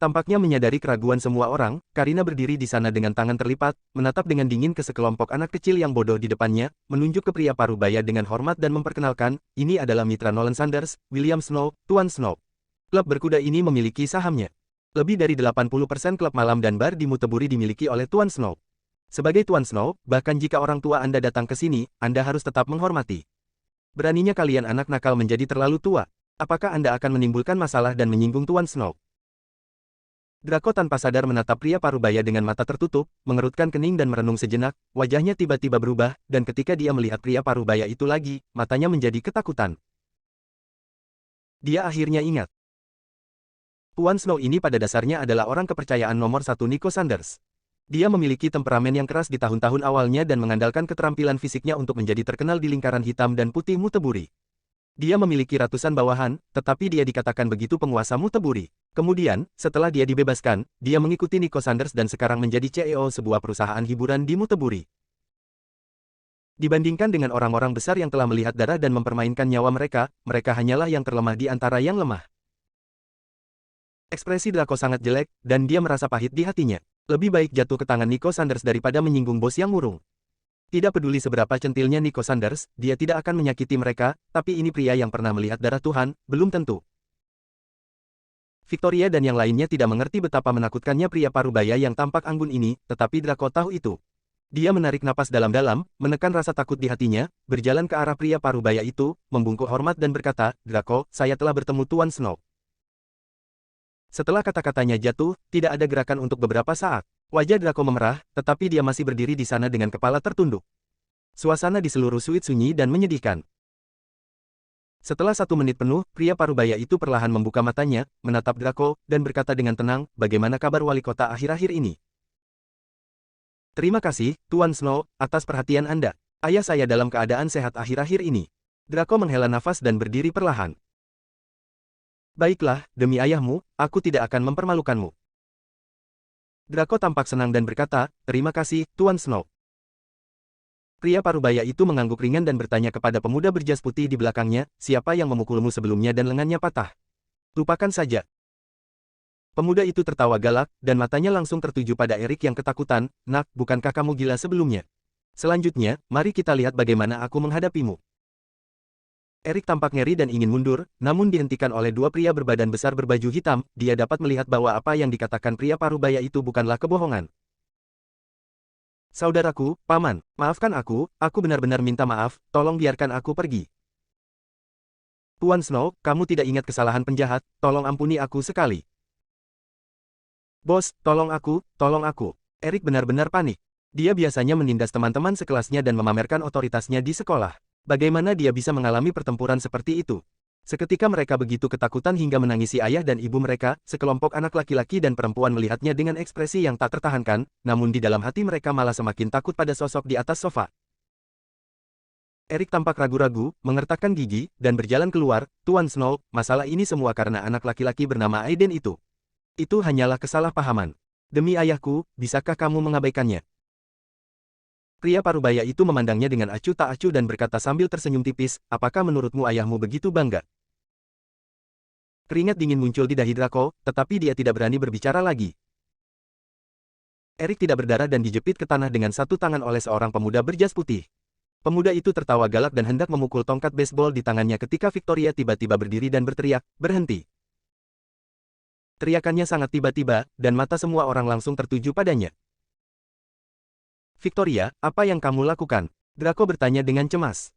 Tampaknya menyadari keraguan semua orang, Karina berdiri di sana dengan tangan terlipat, menatap dengan dingin ke sekelompok anak kecil yang bodoh di depannya, menunjuk ke pria parubaya dengan hormat dan memperkenalkan, ini adalah mitra Nolan Sanders, William Snow, Tuan Snow. Klub berkuda ini memiliki sahamnya. Lebih dari 80% klub malam dan bar di Muteburi dimiliki oleh Tuan Snow. Sebagai Tuan Snow, bahkan jika orang tua Anda datang ke sini, Anda harus tetap menghormati. Beraninya kalian anak nakal menjadi terlalu tua. Apakah Anda akan menimbulkan masalah dan menyinggung Tuan Snow? Draco tanpa sadar menatap pria parubaya dengan mata tertutup, mengerutkan kening dan merenung sejenak, wajahnya tiba-tiba berubah, dan ketika dia melihat pria parubaya itu lagi, matanya menjadi ketakutan. Dia akhirnya ingat. Tuan Snow ini pada dasarnya adalah orang kepercayaan nomor satu Nico Sanders. Dia memiliki temperamen yang keras di tahun-tahun awalnya dan mengandalkan keterampilan fisiknya untuk menjadi terkenal di lingkaran hitam dan putih Muteburi. Dia memiliki ratusan bawahan, tetapi dia dikatakan begitu penguasa Muteburi. Kemudian, setelah dia dibebaskan, dia mengikuti Nico Sanders dan sekarang menjadi CEO sebuah perusahaan hiburan di Muteburi. Dibandingkan dengan orang-orang besar yang telah melihat darah dan mempermainkan nyawa mereka, mereka hanyalah yang terlemah di antara yang lemah. Ekspresi Draco sangat jelek, dan dia merasa pahit di hatinya. Lebih baik jatuh ke tangan Nico Sanders daripada menyinggung bos yang murung. Tidak peduli seberapa centilnya Nico Sanders, dia tidak akan menyakiti mereka, tapi ini pria yang pernah melihat darah Tuhan, belum tentu. Victoria dan yang lainnya tidak mengerti betapa menakutkannya pria parubaya yang tampak anggun ini, tetapi Draco tahu itu. Dia menarik napas dalam-dalam, menekan rasa takut di hatinya, berjalan ke arah pria parubaya itu, membungkuk hormat dan berkata, Draco, saya telah bertemu Tuan Snow. Setelah kata-katanya jatuh, tidak ada gerakan untuk beberapa saat. Wajah Draco memerah, tetapi dia masih berdiri di sana dengan kepala tertunduk. Suasana di seluruh suite sunyi dan menyedihkan. Setelah 1 menit penuh, pria parubaya itu perlahan membuka matanya, menatap Draco, dan berkata dengan tenang, bagaimana kabar wali kota akhir-akhir ini? Terima kasih, Tuan Snow, atas perhatian Anda. Ayah saya dalam keadaan sehat akhir-akhir ini. Draco menghela nafas dan berdiri perlahan. Baiklah, demi ayahmu, aku tidak akan mempermalukanmu. Draco tampak senang dan berkata, terima kasih, Tuan Snow. Pria parubaya itu mengangguk ringan dan bertanya kepada pemuda berjas putih di belakangnya, siapa yang memukulmu sebelumnya dan lengannya patah? Lupakan saja. Pemuda itu tertawa galak, dan matanya langsung tertuju pada Erik yang ketakutan, nak, bukankah kamu gila sebelumnya? Selanjutnya, mari kita lihat bagaimana aku menghadapimu. Erik tampak ngeri dan ingin mundur, namun dihentikan oleh 2 pria berbadan besar berbaju hitam, dia dapat melihat bahwa apa yang dikatakan pria parubaya itu bukanlah kebohongan. Saudaraku, Paman, maafkan aku benar-benar minta maaf, tolong biarkan aku pergi. Tuan Snow, kamu tidak ingat kesalahan penjahat, tolong ampuni aku sekali. Bos, tolong aku. Erik benar-benar panik. Dia biasanya menindas teman-teman sekelasnya dan memamerkan otoritasnya di sekolah. Bagaimana dia bisa mengalami pertempuran seperti itu? Seketika mereka begitu ketakutan hingga menangisi ayah dan ibu mereka, sekelompok anak laki-laki dan perempuan melihatnya dengan ekspresi yang tak tertahankan, namun di dalam hati mereka malah semakin takut pada sosok di atas sofa. Erik tampak ragu-ragu, mengertakkan gigi, dan berjalan keluar, Tuan Snow, masalah ini semua karena anak laki-laki bernama Aiden itu. Itu hanyalah kesalahpahaman. Demi ayahku, bisakah kamu mengabaikannya? Pria parubaya itu memandangnya dengan acuh tak acuh dan berkata sambil tersenyum tipis, apakah menurutmu ayahmu begitu bangga? Keringat dingin muncul di dahi Draco, tetapi dia tidak berani berbicara lagi. Erik tidak berdarah dan dijepit ke tanah dengan satu tangan oleh seorang pemuda berjas putih. Pemuda itu tertawa galak dan hendak memukul tongkat baseball di tangannya ketika Victoria tiba-tiba berdiri dan berteriak, berhenti. Teriakannya sangat tiba-tiba, dan mata semua orang langsung tertuju padanya. Victoria, apa yang kamu lakukan? Draco bertanya dengan cemas.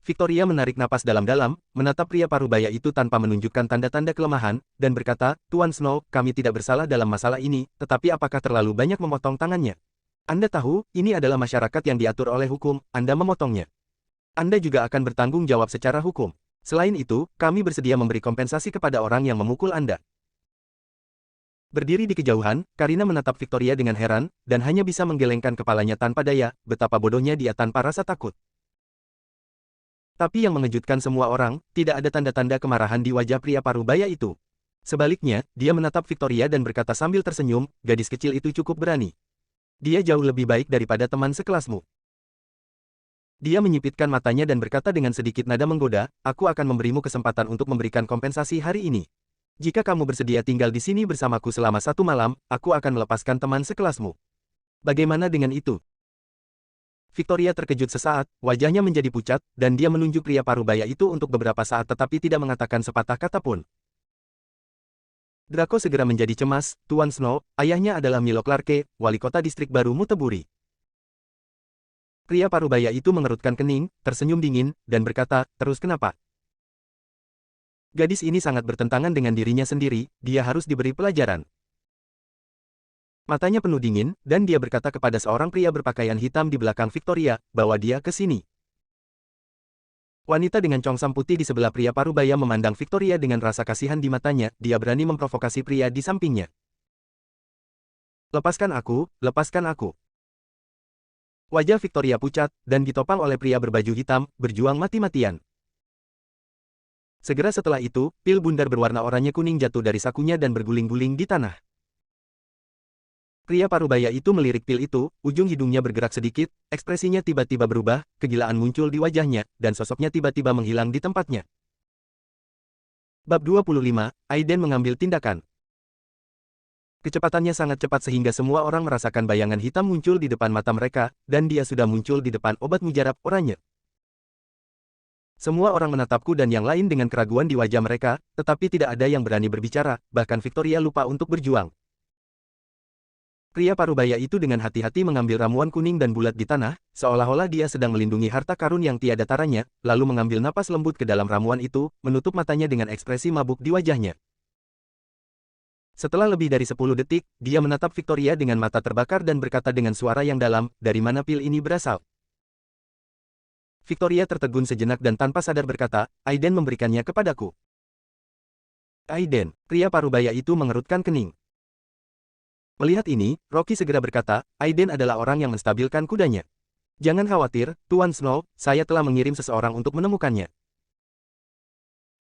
Victoria menarik napas dalam-dalam, menatap pria parubaya itu tanpa menunjukkan tanda-tanda kelemahan, dan berkata, Tuan Snow, kami tidak bersalah dalam masalah ini, tetapi apakah terlalu banyak memotong tangannya? Anda tahu, ini adalah masyarakat yang diatur oleh hukum, Anda memotongnya. Anda juga akan bertanggung jawab secara hukum. Selain itu, kami bersedia memberi kompensasi kepada orang yang memukul Anda. Berdiri di kejauhan, Karina menatap Victoria dengan heran, dan hanya bisa menggelengkan kepalanya tanpa daya, betapa bodohnya dia tanpa rasa takut. Tapi yang mengejutkan semua orang, tidak ada tanda-tanda kemarahan di wajah pria parubaya itu. Sebaliknya, dia menatap Victoria dan berkata sambil tersenyum, gadis kecil itu cukup berani. Dia jauh lebih baik daripada teman sekelasmu. Dia menyipitkan matanya dan berkata dengan sedikit nada menggoda, aku akan memberimu kesempatan untuk memberikan kompensasi hari ini. Jika kamu bersedia tinggal di sini bersamaku selama 1 malam, aku akan melepaskan teman sekelasmu. Bagaimana dengan itu? Victoria terkejut sesaat, wajahnya menjadi pucat, dan dia menunjuk pria parubaya itu untuk beberapa saat tetapi tidak mengatakan sepatah kata pun. Draco segera menjadi cemas, Tuan Snow, ayahnya adalah Milo Clarke, wali kota distrik baru Muteburi. Pria parubaya itu mengerutkan kening, tersenyum dingin, dan berkata, terus kenapa? Gadis ini sangat bertentangan dengan dirinya sendiri, dia harus diberi pelajaran. Matanya penuh dingin, dan dia berkata kepada seorang pria berpakaian hitam di belakang Victoria, bawa dia ke sini. Wanita dengan congsam putih di sebelah pria parubaya memandang Victoria dengan rasa kasihan di matanya, dia berani memprovokasi pria di sampingnya. Lepaskan aku, lepaskan aku. Wajah Victoria pucat, dan ditopang oleh pria berbaju hitam, berjuang mati-matian. Segera setelah itu, pil bundar berwarna oranye kuning jatuh dari sakunya dan berguling-guling di tanah. Pria parubaya itu melirik pil itu, ujung hidungnya bergerak sedikit, ekspresinya tiba-tiba berubah, kegilaan muncul di wajahnya, dan sosoknya tiba-tiba menghilang di tempatnya. Bab 25, Aiden mengambil tindakan. Kecepatannya sangat cepat sehingga semua orang merasakan bayangan hitam muncul di depan mata mereka, dan dia sudah muncul di depan obat mujarab oranye. Semua orang menatapku dan yang lain dengan keraguan di wajah mereka, tetapi tidak ada yang berani berbicara, bahkan Victoria lupa untuk berjuang. Pria parubaya itu dengan hati-hati mengambil ramuan kuning dan bulat di tanah, seolah-olah dia sedang melindungi harta karun yang tiada taranya, lalu mengambil napas lembut ke dalam ramuan itu, menutup matanya dengan ekspresi mabuk di wajahnya. Setelah lebih dari 10 detik, dia menatap Victoria dengan mata terbakar dan berkata dengan suara yang dalam, dari mana pil ini berasal? Victoria tertegun sejenak dan tanpa sadar berkata, Aiden memberikannya kepadaku. Aiden, pria parubaya itu mengerutkan kening. Melihat ini, Rocky segera berkata, Aiden adalah orang yang menstabilkan kudanya. Jangan khawatir, Tuan Snow, saya telah mengirim seseorang untuk menemukannya.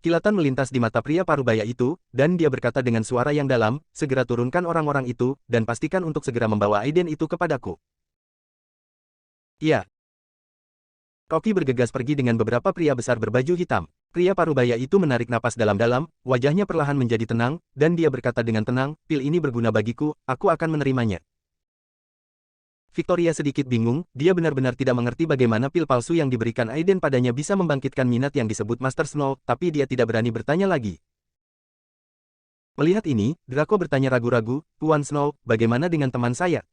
Kilatan melintas di mata pria parubaya itu, dan dia berkata dengan suara yang dalam, segera turunkan orang-orang itu, dan pastikan untuk segera membawa Aiden itu kepadaku. Iya. Rocky bergegas pergi dengan beberapa pria besar berbaju hitam. Pria parubaya itu menarik napas dalam-dalam, wajahnya perlahan menjadi tenang, dan dia berkata dengan tenang, pil ini berguna bagiku, aku akan menerimanya. Victoria sedikit bingung, dia benar-benar tidak mengerti bagaimana pil palsu yang diberikan Aiden padanya bisa membangkitkan minat yang disebut Master Snow, tapi dia tidak berani bertanya lagi. Melihat ini, Draco bertanya ragu-ragu, Tuan Snow, bagaimana dengan teman saya?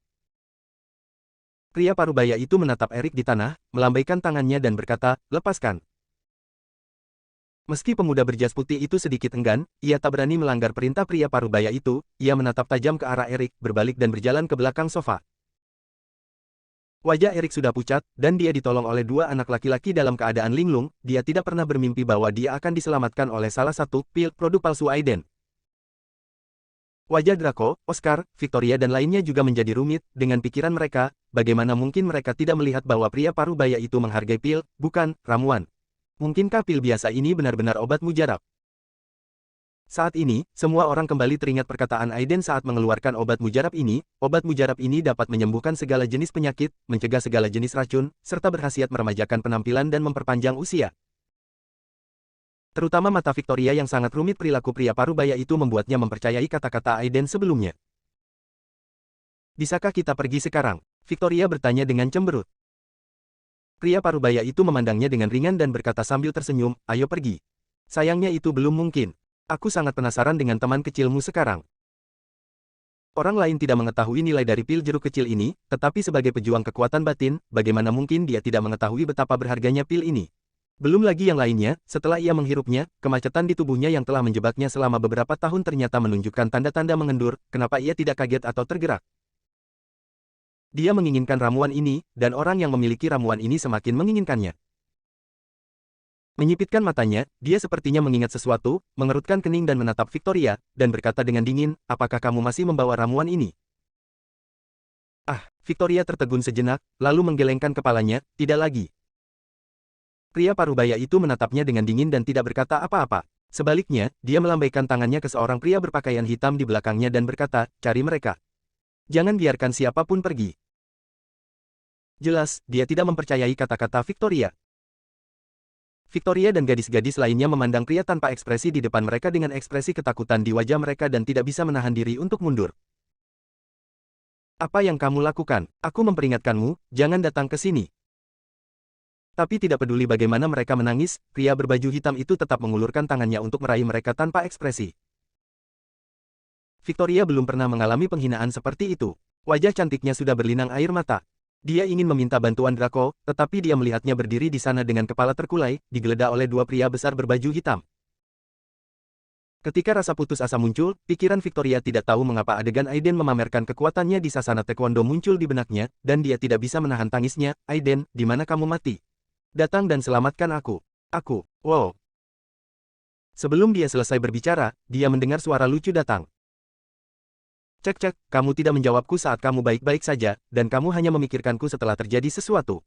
Pria parubaya itu menatap Erik di tanah, melambaikan tangannya dan berkata, lepaskan. Meski pemuda berjas putih itu sedikit enggan, ia tak berani melanggar perintah pria parubaya itu, ia menatap tajam ke arah Erik, berbalik dan berjalan ke belakang sofa. Wajah Erik sudah pucat, dan dia ditolong oleh dua anak laki-laki dalam keadaan linglung, dia tidak pernah bermimpi bahwa dia akan diselamatkan oleh salah satu pil produk palsu Aiden. Wajah Draco, Oscar, Victoria dan lainnya juga menjadi rumit, dengan pikiran mereka, bagaimana mungkin mereka tidak melihat bahwa pria parubaya itu menghargai pil, bukan, ramuan. Mungkinkah pil biasa ini benar-benar obat mujarab? Saat ini, semua orang kembali teringat perkataan Aiden saat mengeluarkan obat mujarab ini dapat menyembuhkan segala jenis penyakit, mencegah segala jenis racun, serta berkhasiat meremajakan penampilan dan memperpanjang usia. Terutama mata Victoria yang sangat rumit perilaku pria parubaya itu membuatnya mempercayai kata-kata Aiden sebelumnya. Bisakah kita pergi sekarang? Victoria bertanya dengan cemberut. Pria parubaya itu memandangnya dengan ringan dan berkata sambil tersenyum, ayo pergi. Sayangnya itu belum mungkin. Aku sangat penasaran dengan teman kecilmu sekarang. Orang lain tidak mengetahui nilai dari pil jeruk kecil ini, tetapi sebagai pejuang kekuatan batin, bagaimana mungkin dia tidak mengetahui betapa berharganya pil ini? Belum lagi yang lainnya, setelah ia menghirupnya, kemacetan di tubuhnya yang telah menjebaknya selama beberapa tahun ternyata menunjukkan tanda-tanda mengendur, kenapa ia tidak kaget atau tergerak? Dia menginginkan ramuan ini, dan orang yang memiliki ramuan ini semakin menginginkannya. Menyipitkan matanya, dia sepertinya mengingat sesuatu, mengerutkan kening dan menatap Victoria, dan berkata dengan dingin, apakah kamu masih membawa ramuan ini? Victoria tertegun sejenak, lalu menggelengkan kepalanya, tidak lagi. Pria parubaya itu menatapnya dengan dingin dan tidak berkata apa-apa. Sebaliknya, dia melambaikan tangannya ke seorang pria berpakaian hitam di belakangnya dan berkata, cari mereka. Jangan biarkan siapapun pergi. Jelas, dia tidak mempercayai kata-kata Victoria. Victoria dan gadis-gadis lainnya memandang pria tanpa ekspresi di depan mereka dengan ekspresi ketakutan di wajah mereka dan tidak bisa menahan diri untuk mundur. Apa yang kamu lakukan? Aku memperingatkanmu, jangan datang ke sini. Tapi tidak peduli bagaimana mereka menangis, pria berbaju hitam itu tetap mengulurkan tangannya untuk meraih mereka tanpa ekspresi. Victoria belum pernah mengalami penghinaan seperti itu. Wajah cantiknya sudah berlinang air mata. Dia ingin meminta bantuan Draco, tetapi dia melihatnya berdiri di sana dengan kepala terkulai, digeledah oleh dua pria besar berbaju hitam. Ketika rasa putus asa muncul, pikiran Victoria tidak tahu mengapa adegan Aiden memamerkan kekuatannya di sasana taekwondo muncul di benaknya, dan dia tidak bisa menahan tangisnya, Aiden, di mana kamu mati? Datang dan selamatkan aku. Wow. Sebelum dia selesai berbicara, dia mendengar suara lucu datang. Cek, kamu tidak menjawabku saat kamu baik-baik saja, dan kamu hanya memikirkanku setelah terjadi sesuatu.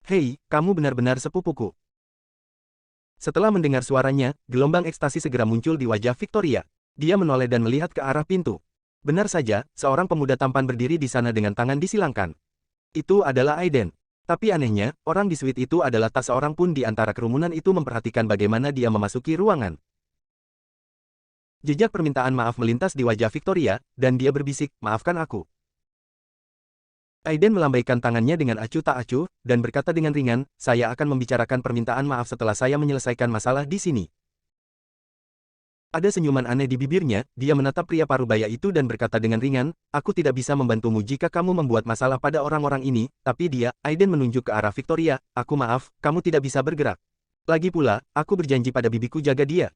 Hei, kamu benar-benar sepupuku. Setelah mendengar suaranya, gelombang ekstasi segera muncul di wajah Victoria. Dia menoleh dan melihat ke arah pintu. Benar saja, seorang pemuda tampan berdiri di sana dengan tangan disilangkan. Itu adalah Aiden. Tapi anehnya, orang di suite itu adalah tak seorang pun di antara kerumunan itu memperhatikan bagaimana dia memasuki ruangan. Jejak permintaan maaf melintas di wajah Victoria, dan dia berbisik, maafkan aku. Aiden melambaikan tangannya dengan acuh tak acuh, dan berkata dengan ringan, saya akan membicarakan permintaan maaf setelah saya menyelesaikan masalah di sini. Ada senyuman aneh di bibirnya, dia menatap pria parubaya itu dan berkata dengan ringan, aku tidak bisa membantumu jika kamu membuat masalah pada orang-orang ini, tapi dia, Aiden menunjuk ke arah Victoria, aku maaf, kamu tidak bisa bergerak. Lagi pula, aku berjanji pada bibiku jaga dia.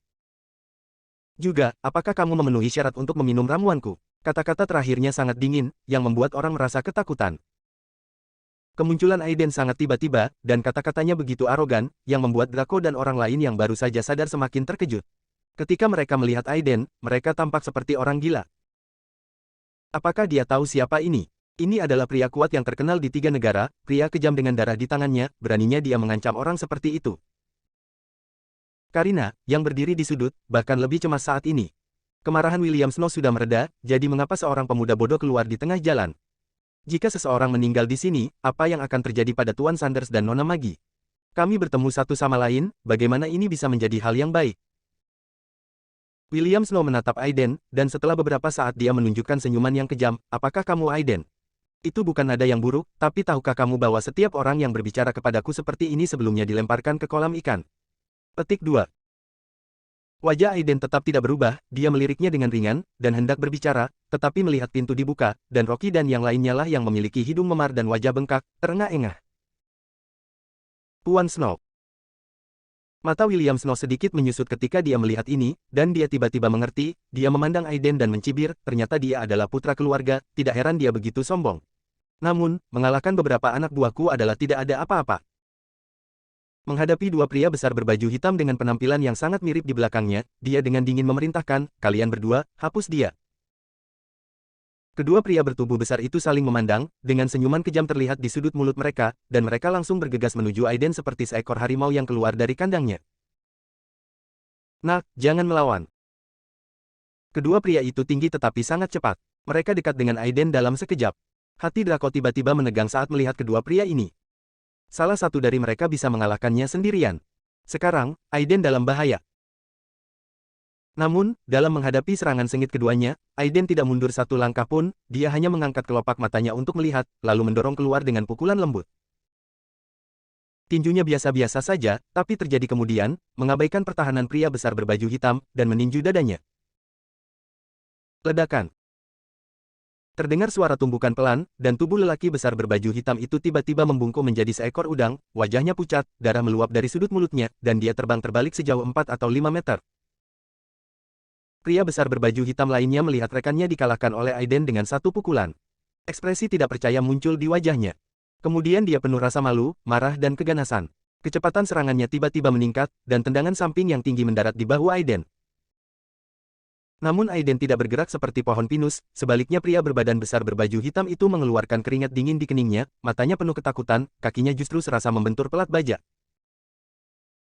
Juga, apakah kamu memenuhi syarat untuk meminum ramuanku? Kata-kata terakhirnya sangat dingin, yang membuat orang merasa ketakutan. Kemunculan Aiden sangat tiba-tiba, dan kata-katanya begitu arogan, yang membuat Draco dan orang lain yang baru saja sadar semakin terkejut. Ketika mereka melihat Aiden, mereka tampak seperti orang gila. Apakah dia tahu siapa ini? Ini adalah pria kuat yang terkenal di 3 negara, pria kejam dengan darah di tangannya, beraninya dia mengancam orang seperti itu. Karina, yang berdiri di sudut, bahkan lebih cemas saat ini. Kemarahan William Snow sudah mereda, jadi mengapa seorang pemuda bodoh keluar di tengah jalan? Jika seseorang meninggal di sini, apa yang akan terjadi pada Tuan Sanders dan Nona Magi? Kami bertemu satu sama lain, bagaimana ini bisa menjadi hal yang baik? William Snow menatap Aiden, dan setelah beberapa saat dia menunjukkan senyuman yang kejam, apakah kamu Aiden? Itu bukan nada yang buruk, tapi tahukah kamu bahwa setiap orang yang berbicara kepadaku seperti ini sebelumnya dilemparkan ke kolam ikan? Petik 2. Wajah Aiden tetap tidak berubah, dia meliriknya dengan ringan, dan hendak berbicara, tetapi melihat pintu dibuka, dan Rocky dan yang lainnya lah yang memiliki hidung memar dan wajah bengkak, terengah-engah. Tuan Snow. Mata William Snow sedikit menyusut ketika dia melihat ini, dan dia tiba-tiba mengerti, dia memandang Aiden dan mencibir, ternyata dia adalah putra keluarga, tidak heran dia begitu sombong. Namun, mengalahkan beberapa anak buahku adalah tidak ada apa-apa. Menghadapi 2 pria besar berbaju hitam dengan penampilan yang sangat mirip di belakangnya, dia dengan dingin memerintahkan, kalian berdua, hapus dia. Kedua pria bertubuh besar itu saling memandang, dengan senyuman kejam terlihat di sudut mulut mereka, dan mereka langsung bergegas menuju Aiden seperti seekor harimau yang keluar dari kandangnya. Nak, jangan melawan. Kedua pria itu tinggi tetapi sangat cepat. Mereka dekat dengan Aiden dalam sekejap. Hati Draco tiba-tiba menegang saat melihat kedua pria ini. Salah satu dari mereka bisa mengalahkannya sendirian. Sekarang, Aiden dalam bahaya. Namun, dalam menghadapi serangan sengit keduanya, Aiden tidak mundur satu langkah pun, dia hanya mengangkat kelopak matanya untuk melihat, lalu mendorong keluar dengan pukulan lembut. Tinjunya biasa-biasa saja, tapi terjadi kemudian, mengabaikan pertahanan pria besar berbaju hitam, dan meninju dadanya. Ledakan. Terdengar suara tumbukan pelan, dan tubuh lelaki besar berbaju hitam itu tiba-tiba membungkuk menjadi seekor udang, wajahnya pucat, darah meluap dari sudut mulutnya, dan dia terbang terbalik sejauh 4 atau 5 meter. Pria besar berbaju hitam lainnya melihat rekannya dikalahkan oleh Aiden dengan satu pukulan. Ekspresi tidak percaya muncul di wajahnya. Kemudian dia penuh rasa malu, marah dan keganasan. Kecepatan serangannya tiba-tiba meningkat, dan tendangan samping yang tinggi mendarat di bahu Aiden. Namun Aiden tidak bergerak seperti pohon pinus, sebaliknya pria berbadan besar berbaju hitam itu mengeluarkan keringat dingin di keningnya, matanya penuh ketakutan, kakinya justru serasa membentur pelat baja.